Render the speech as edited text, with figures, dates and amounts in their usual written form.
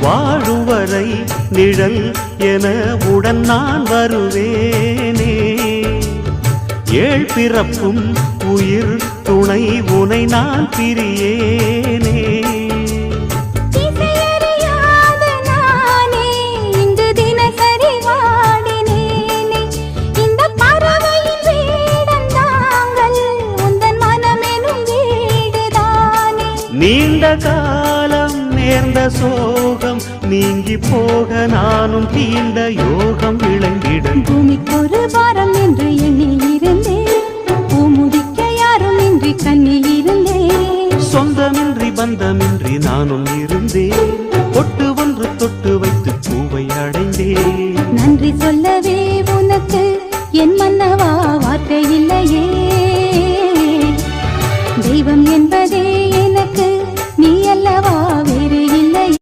வாழும் வரை நிழல் என உடன் நான் வருவேனே. ஏழ் பிறப்பும் உயிர் துணை உனை நான் பிரியேனே. நீண்ட காலம் நேர்ந்த சோகம் நீங்கி போக நானும் தீண்ட யோகம் விளங்கிட. பூமிக்கு ஒரு வாரம் என்று எண்ணி இருந்தேன், பூமுடிக்க யாரும் இன்றி கண்ணில் இருந்தேன். சொந்தமின்றி பந்தமின்றி நானும் இருந்தேன், பொட்டு ஒன்று தொட்டு வைத்து பூவை அடைந்தேன். நன்றி சொல்லவே உனக்கு என்